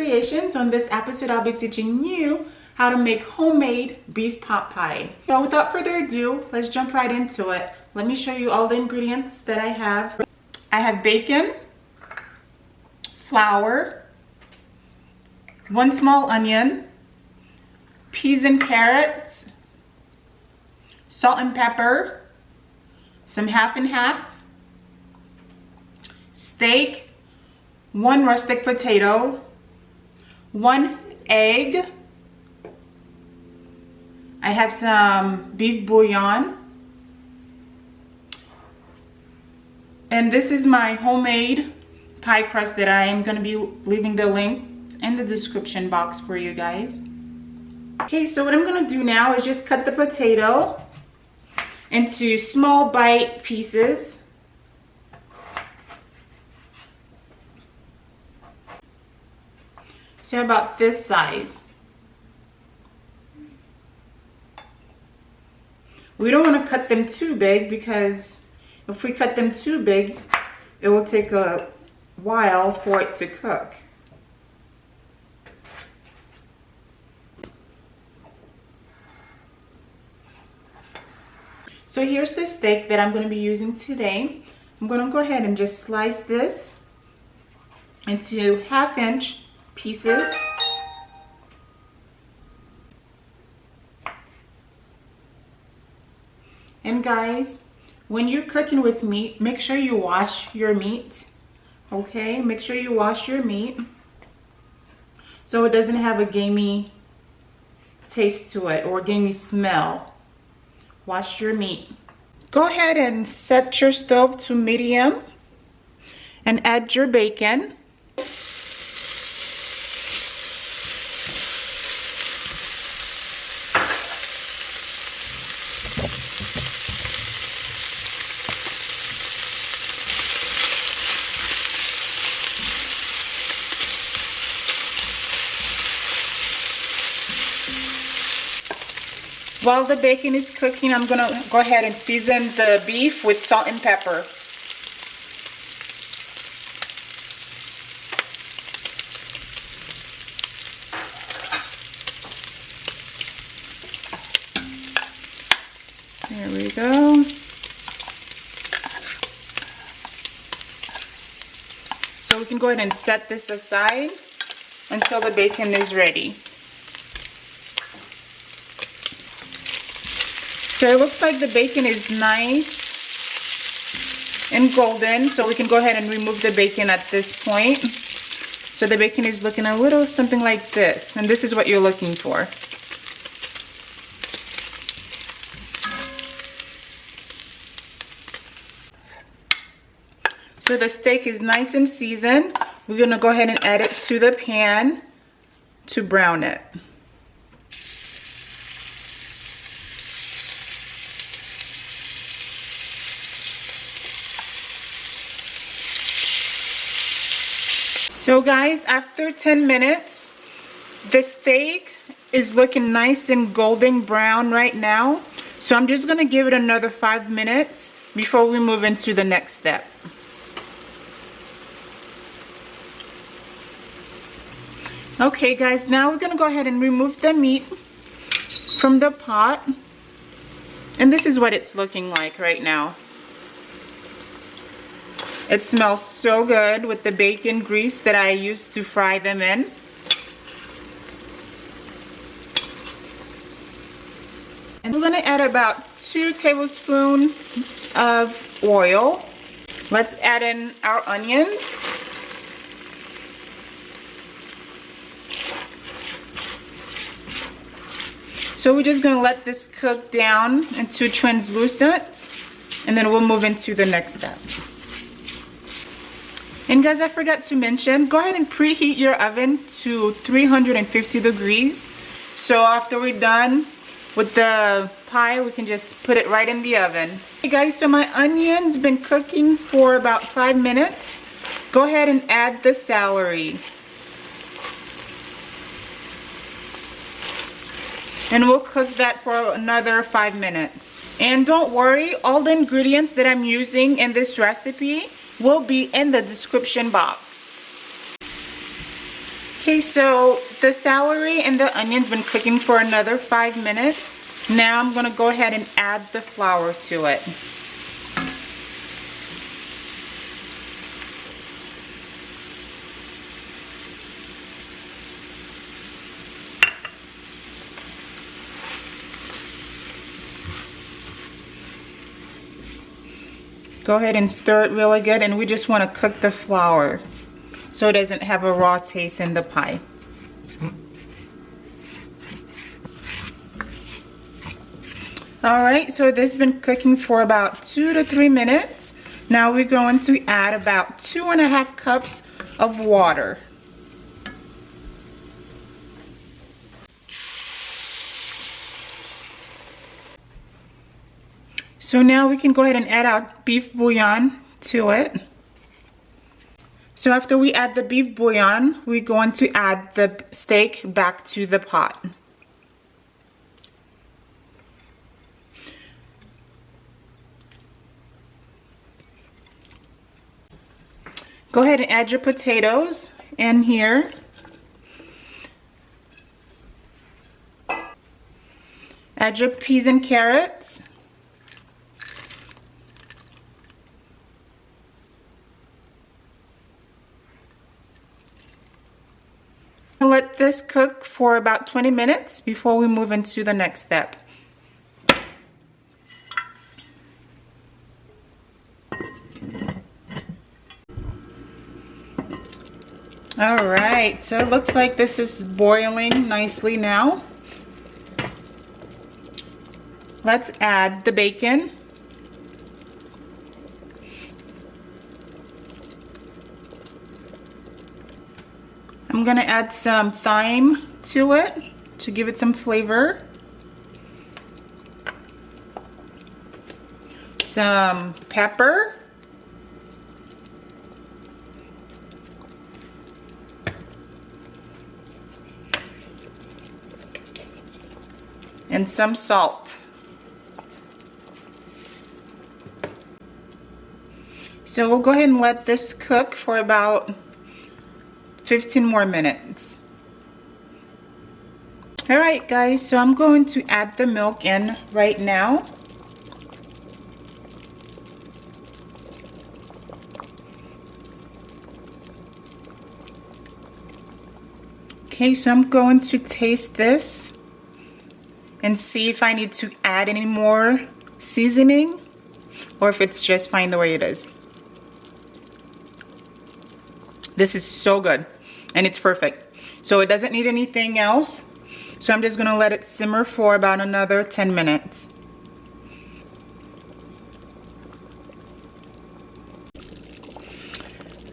Creations. On this episode, I'll be teaching you how to make homemade beef pot pie. So without further ado, let's jump right into it. Let me show you all the ingredients that I have. I have bacon, flour, 1 small onion, peas and carrots, salt and pepper, some half and half, steak, 1 rustic potato, 1 egg. I have some beef bouillon. And this is my homemade pie crust that I am going to be leaving the link in the description box for you guys. Okay, so what I'm going to do now is just cut the potato into small bite pieces. So about this size. We don't want to cut them too big because if we cut them too big, it will take a while for it to cook. So here's the steak that I'm going to be using today. I'm going to go ahead and just slice this into 1/2 inch pieces. And guys, when you're cooking with meat, make sure you wash your meat. Okay, make sure you wash your meat so it doesn't have a gamey taste to it or gamey smell. Wash your meat. Go ahead and set your stove to medium and add your bacon. While the bacon is cooking, I'm going to go ahead and season the beef with salt and pepper. There we go. So we can go ahead and set this aside until the bacon is ready. So it looks like the bacon is nice and golden, so we can go ahead and remove the bacon at this point. So the bacon is looking a little something like this, and this is what you're looking for. So the steak is nice and seasoned. We're gonna go ahead and add it to the pan to brown it. So guys, after 10 minutes, the steak is looking nice and golden brown right now. So I'm just gonna give it another 5 minutes before we move into the next step. Okay guys, now we're gonna go ahead and remove the meat from the pot. And this is what it's looking like right now. It smells so good with the bacon grease that I used to fry them in. And we're gonna add about 2 tablespoons of oil. Let's add in our onions. So we're just gonna let this cook down into translucent, and then we'll move into the next step. And guys, I forgot to mention, go ahead and preheat your oven to 350 degrees. So after we're done with the pie, we can just put it right in the oven. Okay guys, so my onion's been cooking for about 5 minutes. Go ahead and add the celery. And we'll cook that for another 5 minutes. And don't worry, all the ingredients that I'm using in this recipe will be in the description box. Okay, so the celery and the onions been cooking for another 5 minutes. Now I'm gonna go ahead and add the flour to it. Go ahead and stir it really good, and we just want to cook the flour so it doesn't have a raw taste in the pie. Alright, so this has been cooking for about 2 to 3 minutes. Now we're going to add about 2.5 cups of water. So now we can go ahead and add our beef bouillon to it. So after we add the beef bouillon, we're going to add the steak back to the pot. Go ahead and add your potatoes in here. Add your peas and carrots. Let this cook for about 20 minutes before we move into the next step. All right, so it looks like this is boiling nicely now. Let's add the bacon. I'm gonna add some thyme to it to give it some flavor. Some pepper. And some salt. So we'll go ahead and let this cook for about 15 more minutes. All right, guys, so I'm going to add the milk in right now. Okay, so I'm going to taste this and see if I need to add any more seasoning or if it's just fine the way it is. This is so good and it's perfect. So it doesn't need anything else. So I'm just gonna let it simmer for about another 10 minutes.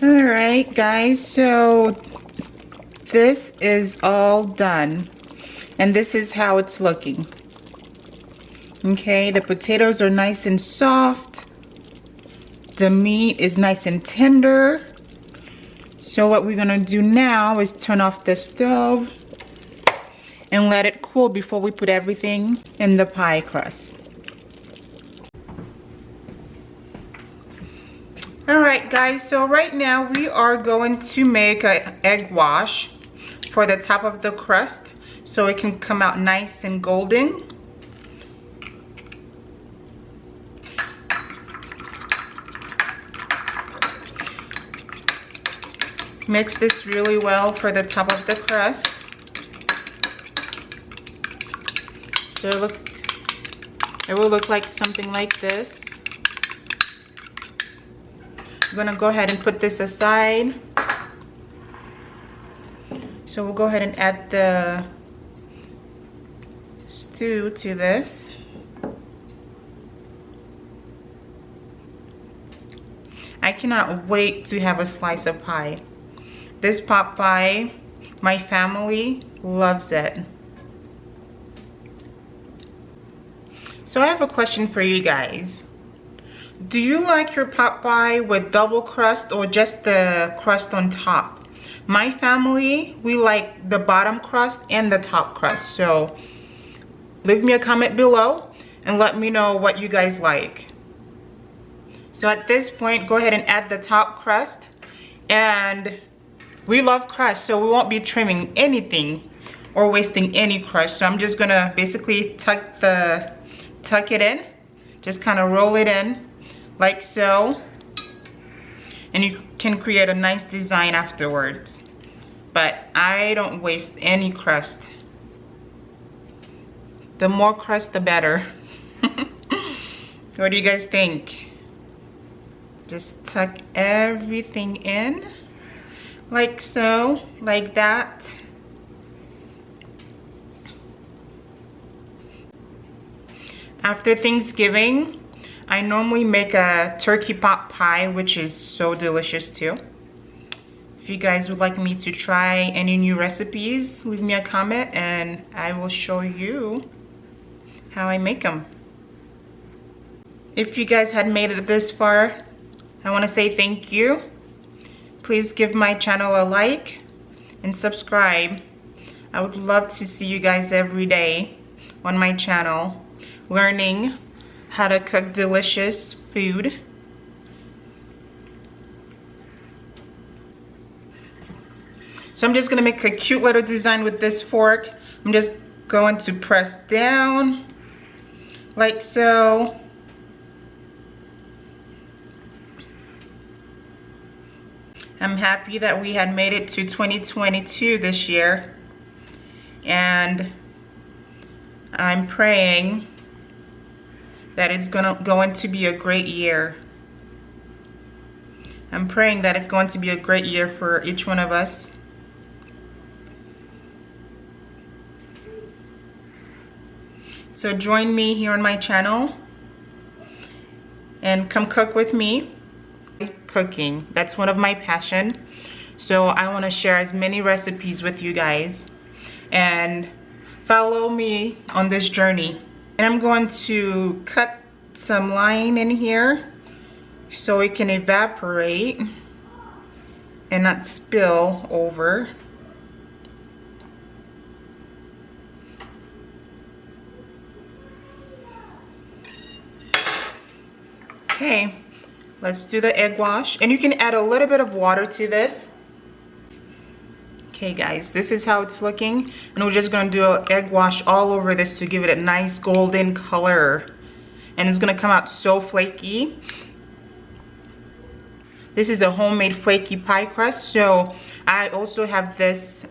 All right, guys, so this is all done. And this is how it's looking. Okay, the potatoes are nice and soft. The meat is nice and tender. So what we're gonna do now is turn off the stove and let it cool before we put everything in the pie crust. All right, guys, so right now we are going to make an egg wash for the top of the crust so it can come out nice and golden. Mix this really well for the top of the crust. So it will look like something like this. I'm gonna go ahead and put this aside. So we'll go ahead and add the stew to this. I cannot wait to have a slice of pie. This pot pie, my family loves it. So I have a question for you guys. Do you like your pot pie with double crust or just the crust on top? My family, we like the bottom crust and the top crust. So leave me a comment below and let me know what you guys like. So at this point, go ahead and add the top crust and We love crust, so we won't be trimming anything or wasting any crust. So I'm just gonna basically tuck it in, just kind of roll it in like so, and you can create a nice design afterwards. But I don't waste any crust. The more crust, the better. What do you guys think? Just tuck everything in like so, like that. After Thanksgiving, I normally make a turkey pot pie, which is so delicious too. If you guys would like me to try any new recipes, leave me a comment and I will show you how I make them. If you guys had made it this far, I want to say thank you. Please give my channel a like and subscribe. I would love to see you guys every day on my channel, learning how to cook delicious food. So I'm just gonna make a cute little design with this fork. I'm just going to press down like so. I'm happy that we had made it to 2022 this year, and I'm praying that it's going to be a great year. I'm praying that it's going to be a great year for each one of us. So join me here on my channel and come cook with me. Cooking, that's one of my passion. So I want to share as many recipes with you guys and follow me on this journey. And I'm going to cut some line in here so it can evaporate and not spill over. Okay, let's do the egg wash, and you can add a little bit of water to this. Okay guys, this is how it's looking, and we're just gonna do an egg wash all over this to give it a nice golden color, and it's gonna come out so flaky. This is a homemade flaky pie crust, so I also have this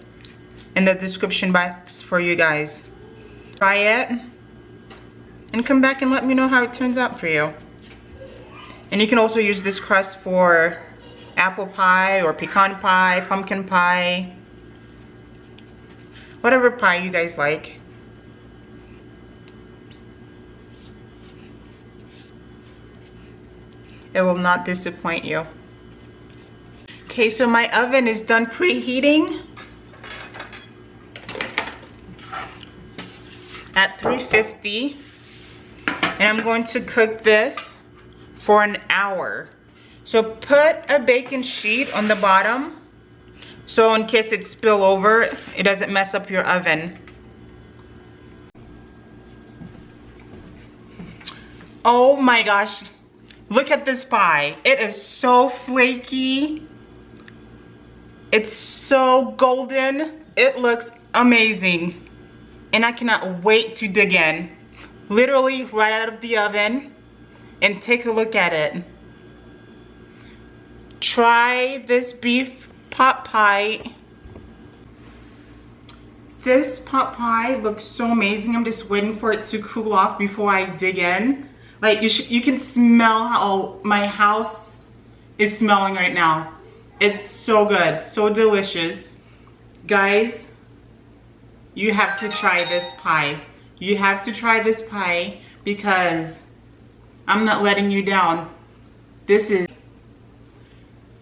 in the description box for you guys. Try it and come back and let me know how it turns out for you. And you can also use this crust for apple pie or pecan pie, pumpkin pie, whatever pie you guys like. It will not disappoint you. Okay, so my oven is done preheating at 350, and I'm going to cook this for an hour. So put a baking sheet on the bottom so in case it spill over, it doesn't mess up your oven. Oh my gosh, look at this pie. It is so flaky. It's so golden. It looks amazing. And I cannot wait to dig in. Literally right out of the oven. And take a look at it. Try this beef pot pie. This pot pie looks so amazing. I'm just waiting for it to cool off before I dig in. Like you can smell how my house is smelling right now. It's so good, so delicious. Guys, you have to try this pie. You have to try this pie because I'm not letting you down. This is,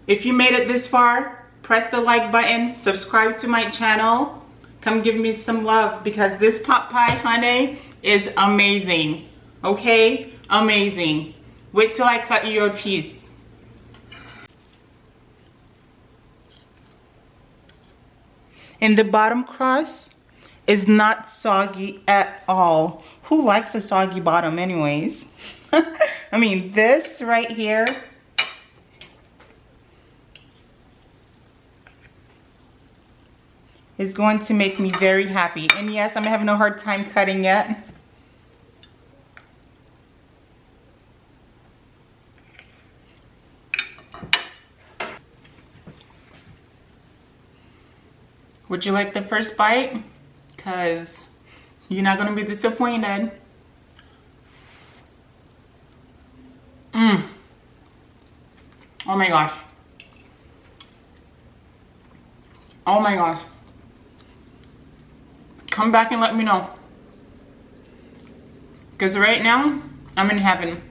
if you made it this far, press the like button, subscribe to my channel, come give me some love because this pot pie, honey, is amazing. Okay, amazing. Wait till I cut you a piece. And the bottom crust is not soggy at all. Who likes a soggy bottom anyways? I mean, this right here is going to make me very happy. And yes, I'm having a hard time cutting it. Would you like the first bite? Because you're not going to be disappointed. Oh my gosh. Oh my gosh. Come back and let me know. Because right now, I'm in heaven.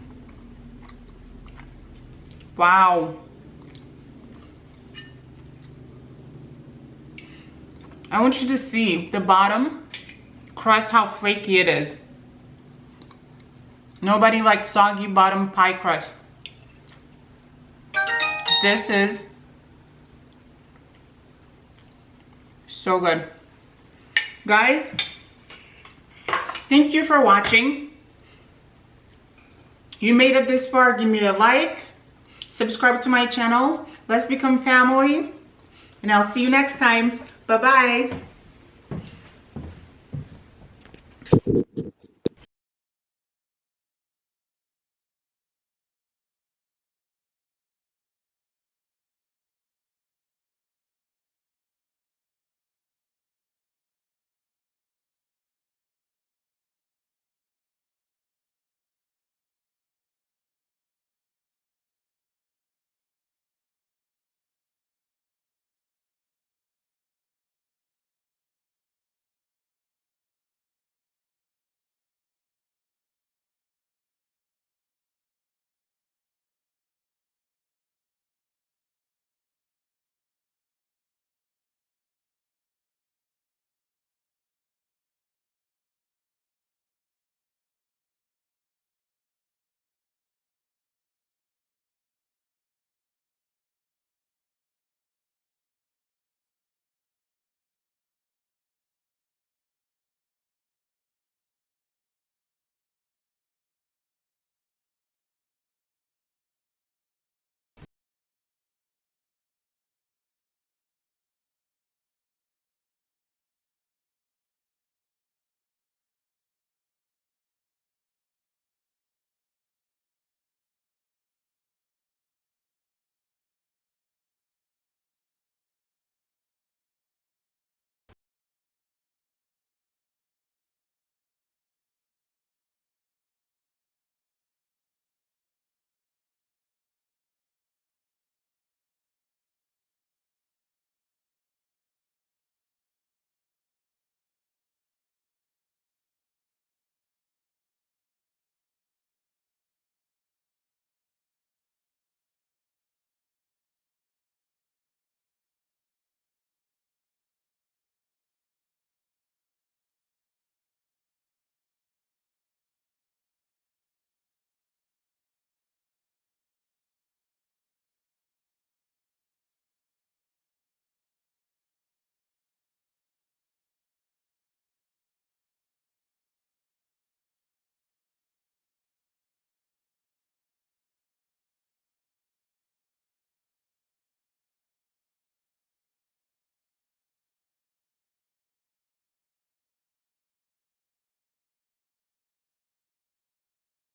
Wow. I want you to see the bottom crust, how flaky it is. Nobody likes soggy bottom pie crust. This is so good. Guys, thank you for watching. You made it this far, give me a like, subscribe to my channel. Let's become family. And I'll see you next time. Bye-bye.